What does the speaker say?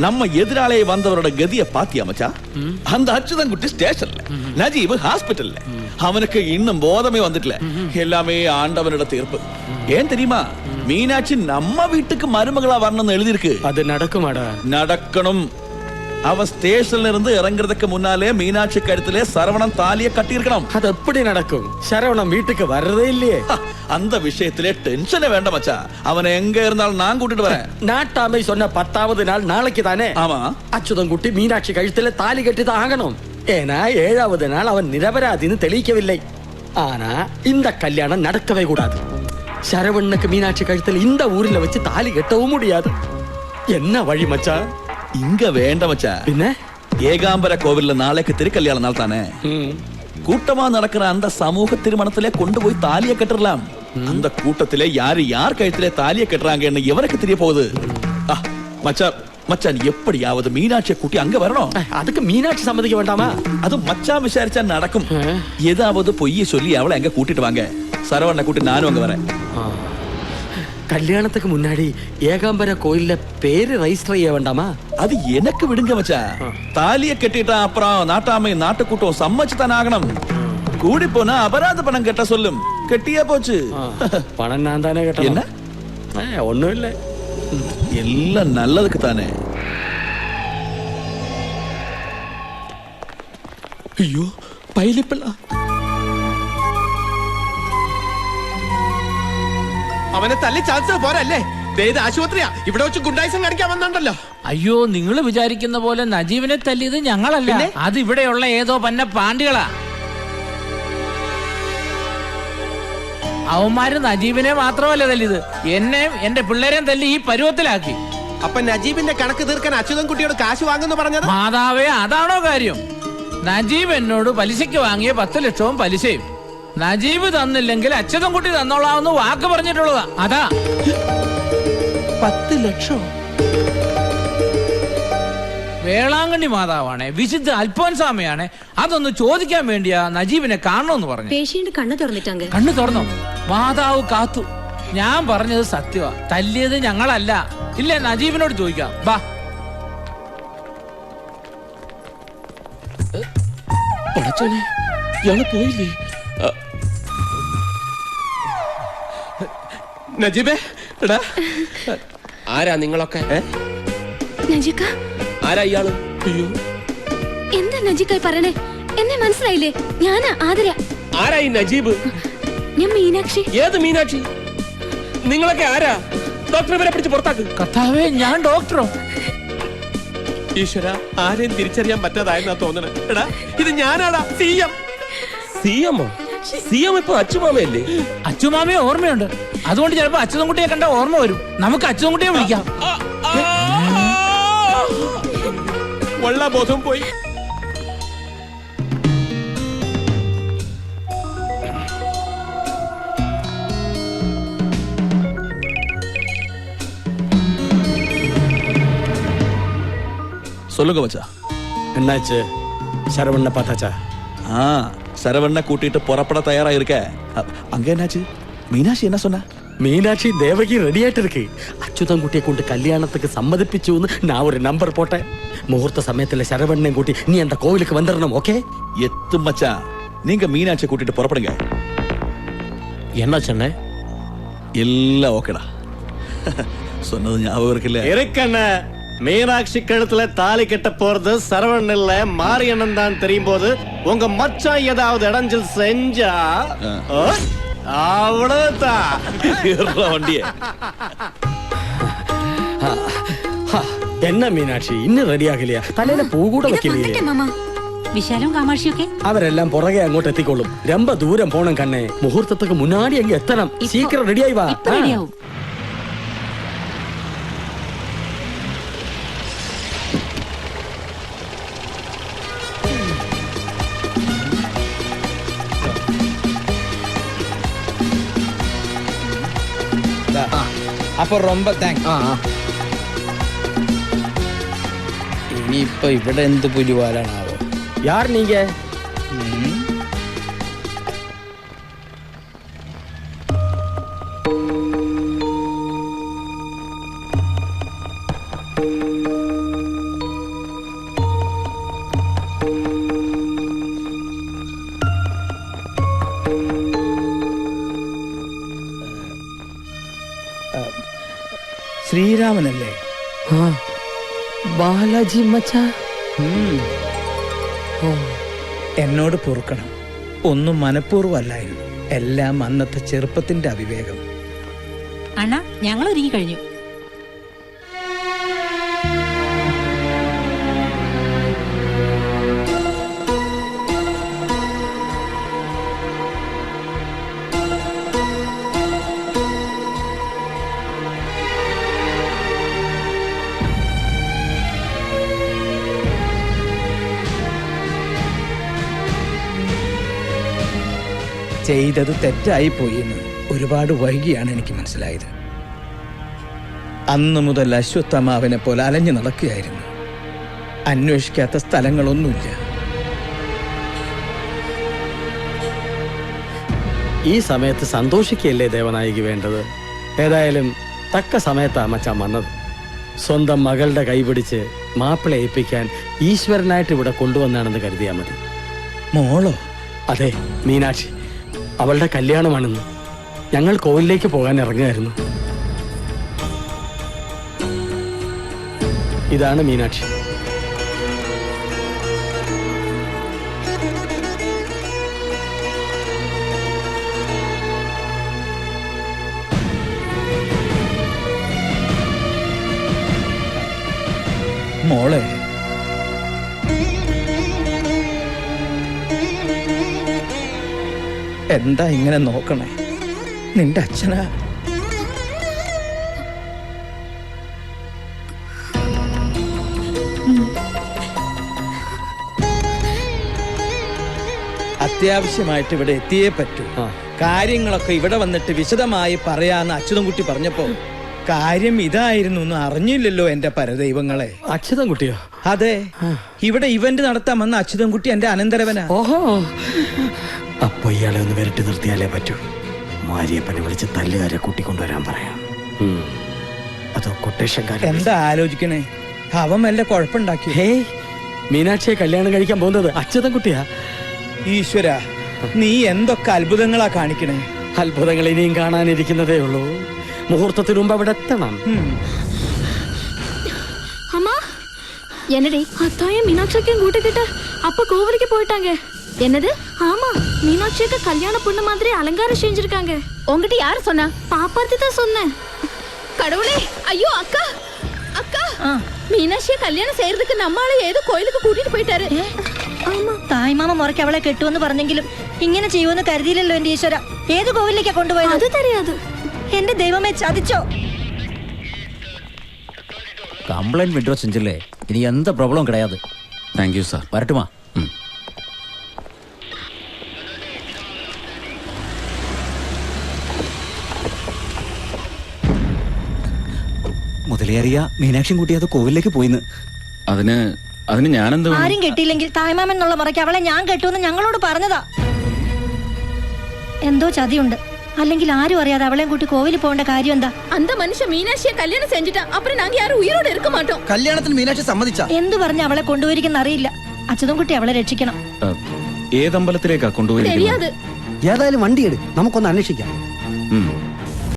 நம்ம எதிராளே வந்தவரோட கதியை பாத்தியா மச்சா? அந்த அச்சுதன்குட்டி ஸ்டேஷன்ல, நஜீப் ஹாஸ்பிட்டல்ல. அவனுக்கு இன்னும் போதமே வந்துட்டல. எல்லாமே ஆண்டவனோட தீர்ப்பு. ஏன் தெரியுமா? மீனாட்சி நம்ம வீட்டுக்கு மருமகளா வரணும்னு எழுதிருக்கு. அது நடக்குமாடா? நடக்கணும். அவன் ஸ்டேஷன்ல இருந்து இறங்குறதுக்கு முன்னாலே மீனாட்சி கழுத்திலே சரவணன் தாலியை கட்டி இருக்கணும். அது எப்படி நடக்கும்? சரவணன் வீட்டுக்கு வர்றதே இல்லையே. அந்த விஷயத்திலே டென்ஷனே வேண்டாம் மச்சா. அவனை எங்க இருந்தாலும் நான் கூட்டிட்டு வரேன். நாட்டாமை சொன்ன 10வது நாள் நாளைக்கு தானே? ஆமா. அச்சுதன்குட்டி மீனாட்சி கழுத்துல தாலி கட்டி தான் ஆகணும். ஏன்னா 7வது நாள் அவன் நிரபராதின்னு தெளிக்கவில்லை. ஆனா இந்த கல்யாணம் நடக்கவே கூடாது. சரவணனுக்கு மீனாட்சி கழுத்துல இந்த ஊர்ல வச்சு தாலி கட்டவும் முடியாது. என்ன வழி மச்சா? இங்க வேண்டாம் மச்சா. என்ன? ஏகாம்பர கோவில்ல நாளைக்கு திருக்கல்யாண நாள் தானே. கூட்டமா நடக்கிற அந்த சமூக திருமணத்திலே கொண்டு போய் தாலியை கட்டலாம். அந்த கூட்டத்திலே யார் கழுத்திலே தாலியை கட்டுறாங்கன்னு எவருக்கு தெரிய போகுது? மச்சா மச்சான், எப்படியாவது மீனாட்சியை கூட்டி அங்க வரணும். அதுக்கு மீனாட்சி சம்மதிக்க வேண்டாமா? அது மச்சான் விசாரிச்சா நடக்கும். ஏதாவது பொய்ய சொல்லி அவளை அங்க கூட்டிட்டு வாங்க. சரவணனை கூட்டி நானும் அங்க வரேன். கல்யாணத்துக்கு முன்னாடி ஏகாம்பர கோயில்ல பேரு ரெஜிஸ்டர் செய்ய வேண்டாமா? அது எனக்கு விடுங்க மச்சா. தாலியை கட்டிட்டா அப்புறம் நாட்டாமை நாட்டுக்கூட்டம் சம்மச்சு தானே ஆகணும். கூடி போனா அபராத பணம் கட்ட சொல்லும். கட்டியா போச்சு. பணம் நான் தானே கட்ட. என்ன? ஒண்ணும் இல்ல, எல்லாம் நல்லதுக்கு தானே. അയ്യോ പൈലിപ്പിള്ള അവനെ തല്ലി ചാൻസ് പോരല്ലേ? ആശുപത്രിയാ, ഇവിടെ വെച്ച് ഗുണ്ടായിസം കാണിക്കാൻ വന്നുണ്ടല്ലോ. അയ്യോ, നിങ്ങൾ വിചാരിക്കുന്ന പോലെ നജീബിനെ തല്ലിയത് ഞങ്ങളല്ല. അത് ഇവിടെയുള്ള ഏതോ പന്ന പാണ്ടികളാ. അവന്മാര് നജീബിനെ മാത്രമല്ല തല്ലിയത്, എന്നെയും എന്റെ പിള്ളേരെയും തല്ലി ഈ പരുവത്തിലാക്കി. അപ്പൊ നജീബിന്റെ കണക്ക് തീർക്കാൻ അച്യുതൻകുട്ടിയോട് കാശ് വാങ്ങുന്നു പറഞ്ഞത്? മാതാവേ, അതാണോ കാര്യം? നജീബ് എന്നോട് പലിശയ്ക്ക് വാങ്ങിയ 10 ലക്ഷവും പലിശയും നജീബ് തന്നില്ലെങ്കിൽ അച്യുതൻകുട്ടി തന്നോളാമെന്ന് വാക്ക് പറഞ്ഞിട്ടുള്ളതാ. അതാ 10 ലക്ഷം. വേളാങ്കണ്ണി മാതാവാണ്, വിശുദ്ധ അൽഫോൻസാമയാണ്. അതൊന്ന് ചോദിക്കാൻ വേണ്ടിയാ നജീബിനെ കാണണമെന്ന് പറഞ്ഞു. കണ്ണു തുറന്നോ? മാതാവ് കാത്തു. ഞാൻ പറഞ്ഞത് സത്യമാ. തല്ലിയത് ഞങ്ങളല്ല. ഇല്ലേ, നജീബിനോട് ചോദിക്കാം. ബാ. പോയില്ലേ? നജീബേ, എടാ, ആരാ നിങ്ങളൊക്കെ? ആരാ ഇയാള്? അയ്യോ, എന്താ നജീബായി പറയണേ? എന്നെ മനസ്സിലായില്ലേ? ഞാനാ ആതിര. ആരാ ഈ നജീബ്? ഞാൻ മീനാക്ഷി. ഏത് മീനാക്ഷി? നിങ്ങളൊക്കെ ആരാ? ഡോക്ടറെ വരെ പിടിച്ച് പുറത്താക്ക്. കർത്താവേ, ഞാൻ ഡോക്ടറോ? ഈശ്വര, ആരെയും തിരിച്ചറിയാൻ പറ്റാതായെന്നാ തോന്നണേ. എടാ, ഇത് ഞാനാടാ, സിഎം. സിഎമ്മോ? സിഎം ഇപ്പൊ അച്ചുമാമയല്ലേ? അച്ചുമാമയെ ഓർമ്മയുണ്ട്. അതുകൊണ്ട് ചിലപ്പോ അച്യുതൻകുട്ടിയെ കണ്ട ഓർമ്മ വരും. നമുക്ക് അച്യുതൻകുട്ടിയെ വിളിക്കാം. വള്ള ബോധം പോയി. சொல்லுங்க மச்சா. என்னாச்சு? சரவண்ண பார்த்தாச்சா? சரவண்ண கூட்டிட்டு புறப்பட தயாரா இருக்க. அங்க என்னாச்சு? மீனாட்சி என்ன சொன்னா? மீனாட்சி தேவகி ரெடி ஆயிட்டு இருக்கு. அச்சுதன்குட்டியை கொண்டு கல்யாணத்துக்கு சம்மதிப்பிச்சுன்னு நான் ஒரு நம்பர் போட்டேன். முகூர்த்த சமயத்துல சரவண்ணனை கூட்டி நீ அந்த கோவிலுக்கு வந்துடணும். ஓகே? எத்து மச்சா, நீங்க மீனாட்சி கூட்டிட்டு புறப்படுங்க. என்ன சொன்ன? எல்லாம் ஓகேடா. சொன்னது ஞாபகம் இருக்குல்ல? இருக்கண்ண. மீனாட்சி கழுத்துல தாலி கட்ட போறது சரவணன் இல்ல, மாரியண்ணன் தான் தெரியும் போது உங்க மச்சான் ஏதாவது இடைஞ்சல் செஞ்சா அவ்வளவுதான். வண்டிய என்ன மீனாட்சி இன்னும் ரெடி ஆகலையா? தலையில பூ கூட வைக்கலையே. വിശാലും കാമാക്ഷിയൊക്കെ അവരെല്ലാം പുറകെ അങ്ങോട്ട് എത്തിക്കോളും. ரொம்ப ദൂരം പോണം കണ്ണേ. മുഹൂർത്തத்துக்கு മുന്നാടി അങ്ങ് എത്തണം. സീക്കിരം റെഡിയായി വാ. റെഡിയാവും. அப்போ ரொம்ப தேங்க்ஸ். ഇനിയിപ്പോ ഇവിടെ എന്ത് പുലിവാലാണാവോ? யார் நீங்க? ശ്രീരാമനല്ലേ? ആ, ബാലാജി മച്ചാ. ഉം. എന്നോട് പൊറുക്കണം. ഒന്നും മനഃപൂർവ്വമല്ലായിരുന്നു. എല്ലാം അന്നത്തെ ചെറുപ്പത്തിന്റെ അവിവേകം. അണ്ണാ ഞങ്ങൾ ഒരുങ്ങി കഴിഞ്ഞു. ചെയ്തത് തെറ്റായി പോയി എന്ന് ഒരുപാട് വൈകിയാണ് എനിക്ക് മനസ്സിലായത്. അന്നു മുതൽ അശ്വത്ഥമാവനെ പോലെ അലഞ്ഞു നടക്കുകയായിരുന്നു. അന്വേഷിക്കാത്ത സ്ഥലങ്ങളൊന്നുമില്ല. ഈ സമയത്ത് സന്തോഷിക്കുകയല്ലേ ദേവനായിക്ക് വേണ്ടത്? ഏതായാലും തക്ക സമയത്താ മച്ചാൻ വന്നത്. സ്വന്തം മകളുടെ കൈപിടിച്ച് മാപ്പിള ഏൽപ്പിക്കാൻ ഈശ്വരനായിട്ട് ഇവിടെ കൊണ്ടുവന്നാണെന്ന് കരുതിയാൽ മതി. മോളോ? അതെ, മീനാക്ഷി. അവളുടെ കല്യാണമാണെന്ന്. ഞങ്ങൾ കോവിലേക്ക് പോകാൻ ഇറങ്ങുമായിരുന്നു. ഇതാണ് മീനാക്ഷി. മോളെ, എന്താ ഇങ്ങനെ നോക്കണേ? നിന്റെ അച്ഛനാ. അത്യാവശ്യമായിട്ട് ഇവിടെ എത്തിയേ പറ്റൂ. കാര്യങ്ങളൊക്കെ ഇവിടെ വന്നിട്ട് വിശദമായി പറയാന്ന് അച്യുതൻകുട്ടി പറഞ്ഞപ്പോ കാര്യം ഇതായിരുന്നു എന്ന് അറിഞ്ഞില്ലല്ലോ എന്റെ പരദൈവങ്ങളെ. അച്യുതൻകുട്ടിയോ? അതെ, ഇവിടെ ഇവന്റ് നടത്താൻ വന്ന അച്യുതൻകുട്ടി എന്റെ അനന്തരവനാ. ഓഹോ, അപ്പൊ ഇയാളെ ഒന്ന് വരട്ടി നിർത്തിയാലേ പറ്റൂ. മാരിയപ്പനെ വിളിച്ച് തല്ലുകാരെ കൂട്ടിക്കൊണ്ടുവരാൻ പറയാം. അതോ കൊട്ടേഷൻകാരൻ? എന്താ ആലോചിക്കണേ? അവൻ വല്ല കുഴപ്പമുണ്ടാക്കി? ഹേയ്, മീനാക്ഷിയെ കല്യാണം കഴിക്കാൻ പോകുന്നത് അച്യുതൻകുട്ടിയാ. ഈശ്വര, നീ എന്തൊക്കെ അത്ഭുതങ്ങളാ കാണിക്കണേ. അത്ഭുതങ്ങൾ ഇനിയും കാണാനിരിക്കുന്നതേ ഉള്ളൂ. മുഹൂർത്തത്തിന് മുമ്പ് അവിടെ എത്തണം. அம்மா என்னடி அத்தாயும் மீனாட்சிக்கும் கூட்டிக்கிட்டு அப்ப கோவிலுக்கு போயிட்டாங்க. என்னது? ஆமா, மீனாட்சிக்கு கல்யாண பொண்ணு மாதிரி அலங்காரம் செஞ்சிருக்காங்க. உங்ககிட்ட யாரு சொன்னா? பாப்பாத்தி தான் சொன்னேன். கடவுளே, ஐயோ அக்கா அக்கா, மீனாட்சியை கல்யாணம் செய்யறதுக்கு நம்மால ஏதோ கோயிலுக்கு கூட்டிட்டு போயிட்டாரு. തായ്മാമ മുറയ്ക്ക് അവളെ കെട്ടുവെന്ന് പറഞ്ഞെങ്കിലും ഇങ്ങനെ ചെയ്യുമെന്ന് കരുതിയില്ലല്ലോ എന്റെ ഈശ്വര. ഏത് കോവിലേക്കാ കൊണ്ടുപോയത്? அது தெரியாது. എന്റെ ദൈവമേ, ചതിച്ചോ? கம்ப்ளைண்ட் விட்ரா செஞ்சில்லே, இனி எந்த ப்ராப்ளம் கிடையாது. Thank you sir. வரட்டுமா? മുതലേറിയ മീനാക്ഷിയും കൂട്ടി അത് കോവിലേക്ക് പോയിന്ന്. അതിന് ഞാനെന്ത്? ആരും കെട്ടിയില്ലെങ്കിൽ തായ്മാമൻ എന്നുള്ള മുറയ്ക്ക് അവളെ ഞാൻ കെട്ടുമെന്ന് ഞങ്ങളോട് പറഞ്ഞതാ. എന്തോ ചതിയുണ്ട്. അല്ലെങ്കിൽ ആരും അറിയാതെ അവളെയും കൂട്ടി കോവിലിൽ പോകേണ്ട കാര്യം എന്താ? அந்த மனுஷன் மீனாட்சியை கல்யாணம் செஞ்சுட்டா அப்புறம் நாங்க யாரும் உயிரோட இருக்க மாட்டோம். കല്യാണത്തിന് മീനാക്ഷി സമ്മതിച്ചാ? എന്തു പറഞ്ഞ് അവളെ കൊണ്ടുപോയിരിക്കുന്ന അറിയില്ല. അച്യുതൻകുട്ടി അവളെ രക്ഷിക്കണം. ഏതമ്പലത്തിലേക്കാ കൊണ്ടുപോയി? தெரியாது. ഏതായാലും വണ്ടി എടു, നമുക്കൊന്ന് അന്വേഷിക്കാം.